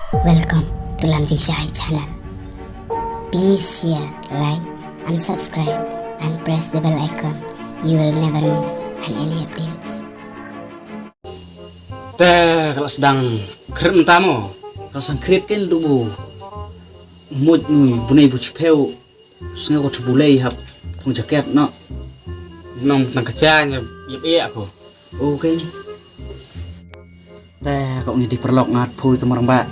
Welcome to Lamjing Shahi channel. Please share, like and subscribe and press the bell icon. You will never miss any updates. Kalau sedang kerem tamu, kalau sedang kerep kan lubu, mut nui bunai buci peu, sengaja kau cubulai hap pung jaket no, nong tang kacanya, iya aku. Oke. Kau ni diperlok ngat pui temarang ba.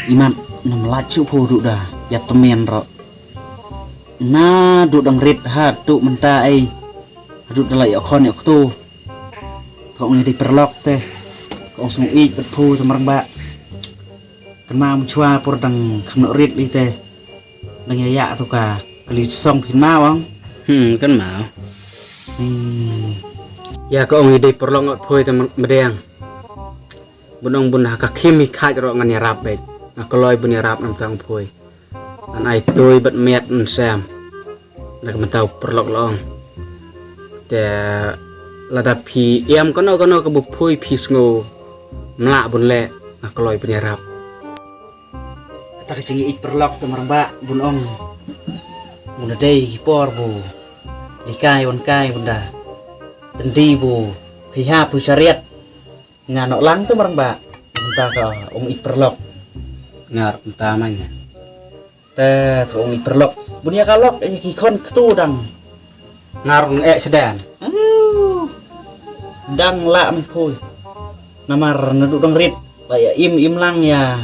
Iman nam lacu pui duk dah, ya temen ro. Na duk dang rit hat duk menta ai, duk dalai okon yok tu. Kau ni diperlok teh, kau sung ik bet pui temarang ba. Kenma mencuba pur dang kamno rit li teh, dang ya tu ka kali song pin mau kan mau. Ya kau ni diperlok ngat pui temarang medeng. Bunong bunah ka kimi khaj ro ngan yarap bet. Kalau ibu nyerap nam tang pui, an ai tui bet met nsam, nak mentau perlok long. Te lada pi iam kono kebu pui pi sngo, melak bun le, kalau ibu nyerap. Tak kecingi ik perlok temarang ba bunong, bunda day kipor bu, dikai wan kai bunda, tendi bu, kiha pu syariat, nganok lang temarang ba, entah ka ik perlok. Ngarap utamanya tuong iperlok bunya kalok kikon ketudang ngarung sedan dang la mempui namar nedudang rit baya im lang ya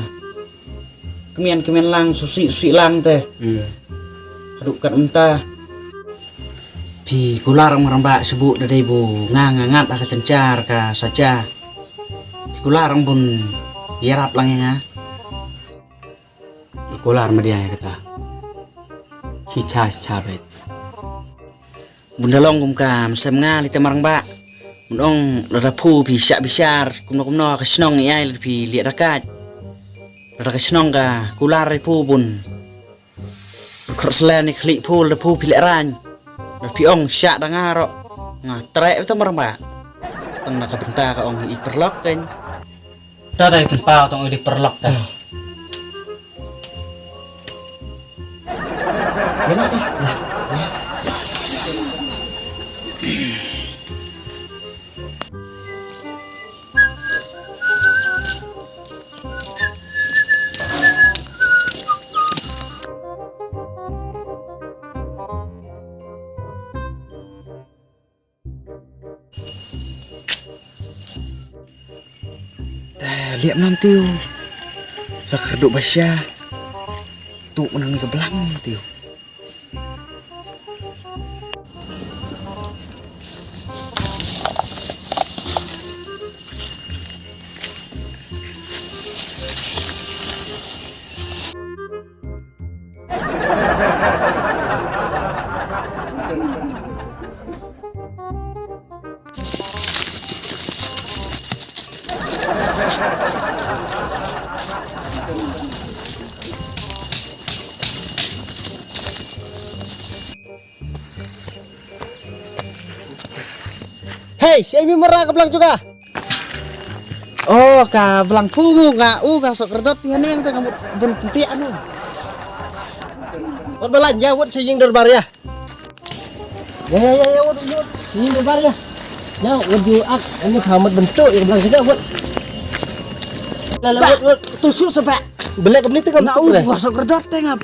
kemian lang susi lang teh aduk kan entah pi kularang merembak sebut dari bu ngangat aka cencar ka saja pi kularang bun yarap lang ya kolar media kata cica bet bunda long kum kam sem ngali temarang ba bundong lada pu pi syak bisar kumno ka snong ai pi liat rakat lada ka snong ka kular pu bun kroslan ni klik pu lada pu pi lek ran lada pi ong syak dangaro ngatre temarang ba tang nak benta ka ong iperlok kan dai tempau tong diperlok ta Gimana tuh? Lihat nanti sakar duk basya tuh menang ke belakang nanti. Hei, si Amy merah ke belang juga. Oh, ka belang pumu ka sok kerdot yang teh kamu bun penting anu. Wat belanja wat sing derbar ya. Ya wat sing derbar ya. Ya wat juak ini hamat bentuk yang belang juga wat. Wat tusuk sampai belak menit kamu sok deh. Sok kerdot teh ngap.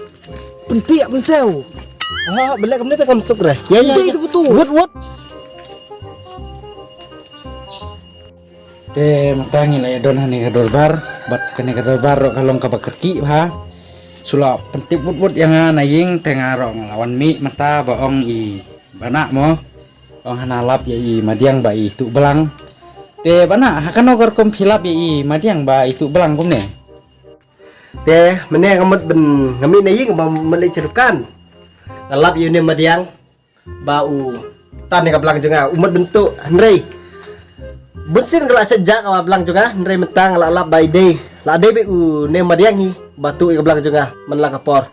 Penting penteu. Oh, belak menit kamu sok deh. Ya itu betul. Wat Te matangin lah ya don hani kadorbar bat kene kadorbar kalong kabakerki ha sula pentip wut yang naying tengarong lawan mi mata baong i bana mo ong hanalap ya i madiang ba i tu belang te bana hakan ogor kom philap ya i madiang ba itu belang kom ne te mene ngamut ben ngami naying ba melai cerukan lalap yune madiang bau tan ka belang juga umat bentuk henrei Bersin kalau sejak awal belang juga, nere metang lalap by day, la day be ne madiangi batu ke belang juga, menla kapor.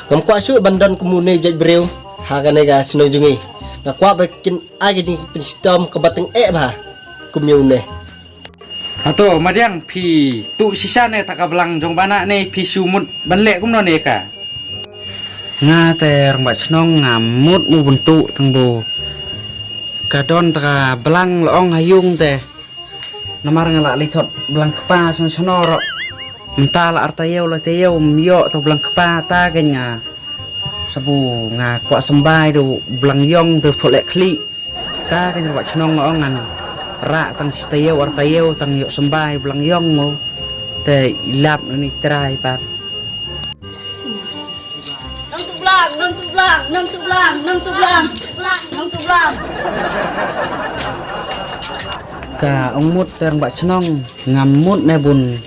Ngam kuasu bandan komune jij breu, ha kan ga sino jungi. Ngakwa bikin age jing pinstom ke bateng ba kumyune. Atau madiang pi tu sisa ne tak belang jong bana ne pi sumut banlek kum no ne ka. Nga te rong ba snong ngamut mu bentuk tengbo. Kadon tak belang loong hayung te. Namar ngalak litot belang kepa sang sonoro. Mentala artayeu la tayeu myo to belang kepa ta kenya. Sabu nga kwa sembai do belang yong te polek kli. Ta kenya ba snong loong ngan ra tang stayeu artayeu tang yo sembai belang yong mo. Te ilap ni trai pat. Nông tục lang. Ka ông mút terang bak cenong ngamut ne bun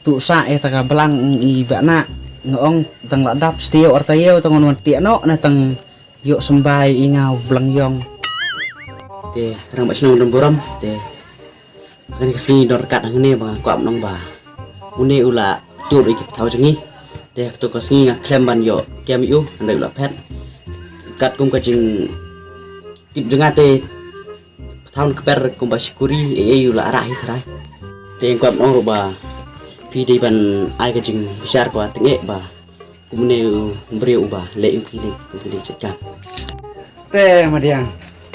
tu sa taka belang i bana ngong tang ladap stio artayeu tang on tiano na tang yo sembai ingau belang yong te rang bak cenong dom boram te kan kesini dor kat ngene ba kwam nong ba une ula tu ri kip thau jangi te to kesini nga klem ban yo kem yu andai ula pet kat kum ka jing tip jenga te tahun keper kumba syukuri yu la arah hitrai te kwam nong ba pi di ban ai ka jing besar kwa tenge ba kumne mbri uba le kini cekam te madiang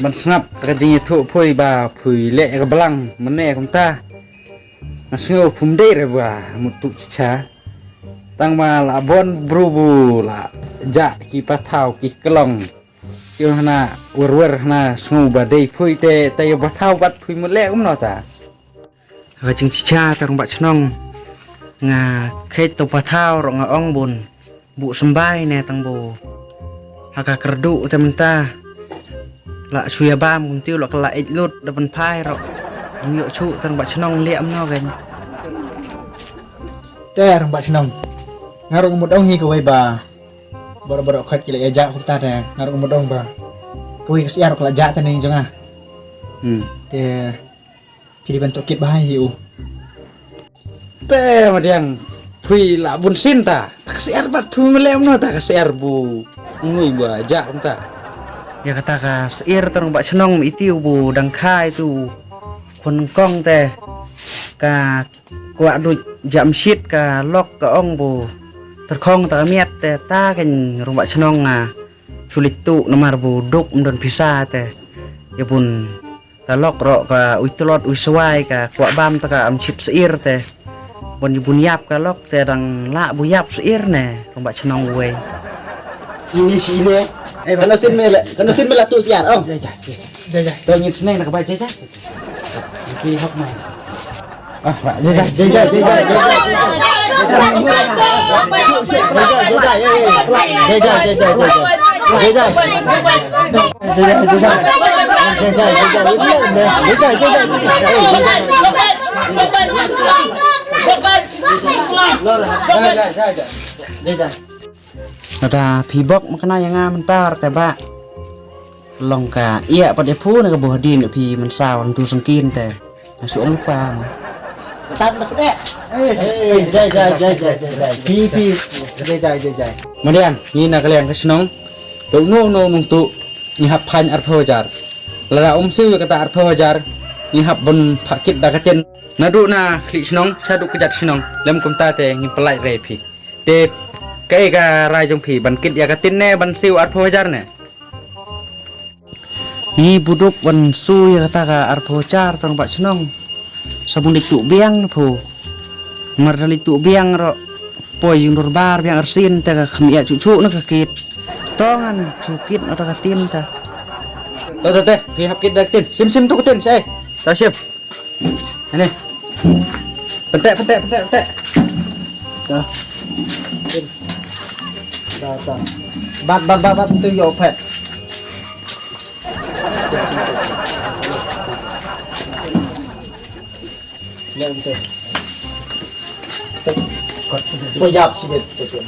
ban snap ka jing thu phoi ba phui le ka belang mene kum ta nasngo phumde re ba mutu cha tang ma la bon brubu la ja ki pathau ki kelong yo hana wer hana sngu ba dei phui te yo pathau bat phui mu le no ta ha jing cha tang ba chnong nga khet to pathau ro nga ong bun bu sembai ne tang bo haka kerdu te menta la suya bam kum tiu la kala ik lut da ban phai ro nyo chu tang ba chnong liam no gen te rong ba chnong ngarong mut ong hi ko ba boro-boro khat kila eja kum ta te ngarong mut ong ba ko hi siar kala ja ta ning jonga te pili bentuk kit ba hiu te madiang phui la bun sin ta kasiar bat phui melem no ta kasiar bu ngui ba ja kum ta ya kata ka seir terong ba chnong itiu bu dang khai tu kon kong te ka kwa du jam shit ka lok ka ong bu terkhong ta miat te ta ken rong ba chnong nga sulit tu nomar bu duk don pisa te ya pun ka lok ro ka uitlot uiswai ka kwa bam ta ka am chip seir te bon bun yap ka lok te dang la bu yap seir ne rong ba chnong we ini sini kana sin mela tu siar ong jai to ngin sneng na ka ba jai ki hok mai pak ada pibok makna yang mentar teba longka iya pada pu na boh din pi men saw tu sengkin te asu lupa tan nak de jai pi jai madian ni na kalian kesnong do no nung tu ni hap phan arphajar la siu kata arphajar ni hap bon phakit da katen nadu na khli snong sadu kejat snong lem kumta te ni pelai repi te kai ga rai jong phi ban kit ya katin ne ban siu arphajar ne ni buduk ban su ya kata ka arphajar tong ba snong sabun dik tu biang pho mar dali tu biang ro poi yung dorbar biang arsin ta ka khmia cucu na ka kit tongan cukit ora ka tin ta te pi hap kit dak tin sim tu tin sai ta sim ini pentek ta bat tu yo pet Nanti. Kau jawab sih betul.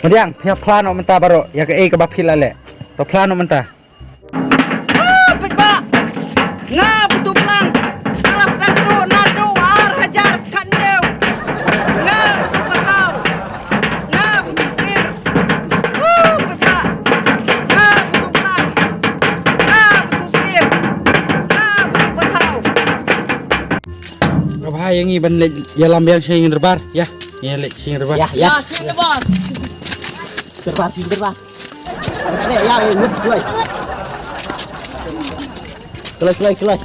Madiang, pihak plan om mentah baru, ya ke ke bapil ale. To plan om mentah. Pak. Ngap tu pelang. Alas nado ar hajar kan jeu. Ngap patau. Ngap sir. Pak. Ngap tu pelang. Ngap tu sir. Ngap patau. Apa yang ini ban ya lambiang sing terbar ya. Ya lek sing terbar. Ya, Ya, sini bos. terbar sih terbar. Nek ya wut kelai. Kelai.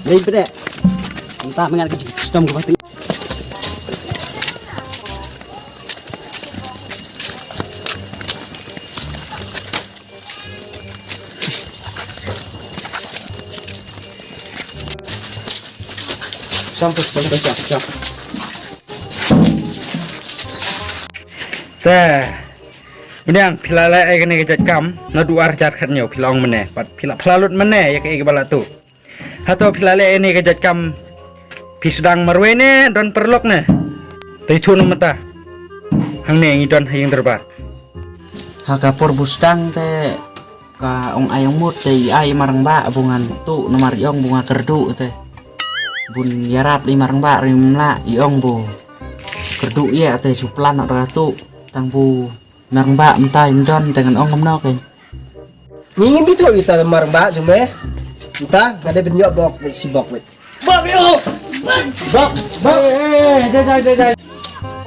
Lain pede. Entah mengan ke sistem ke pati. Sampai siap. Teh. Madiang pilala ai kene kejat kam, na duar jat khat nyau pilong mene, pat pila pelalut mene ya ke bala tu. Hato pilala ini kejat kam pisdang marwene don perlok ne. Tai tu no mata. Hang ne ngidon hayang terbar. Hakapor bustang te ka ong ayong mut te ay marang ba bungan tu nomar yong bunga kerdu te bun yarap di marang ba rimla yong bu kerdu ya te suplan ratu tang bu marang ba mentai don dengan ong ngomno ke Ngingin bito kita marang ba cuma. Entah ada benyok bok si bok wit. Bok yo. Bok. Jai.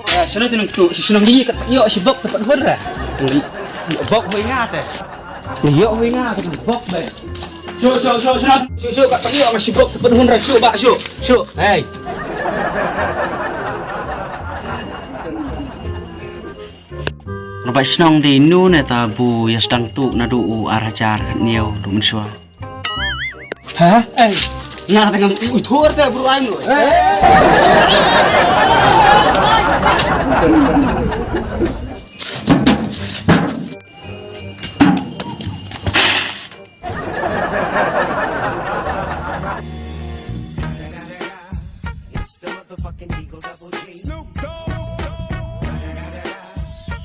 Ya, sudah tenang tu, senang gigi kat yo si bok tepat hora. Bok hui ngat eh. Yo hui ngat bok be. Syuk kat yo masih bok tepat hora syuk bak syuk. Hey. Lepas senang di nu ne ta bu ya sedang tu nadu arajar niau du mensua Hah? Nah dengan utur teh bro anu.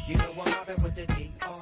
You know I'm with the D.O.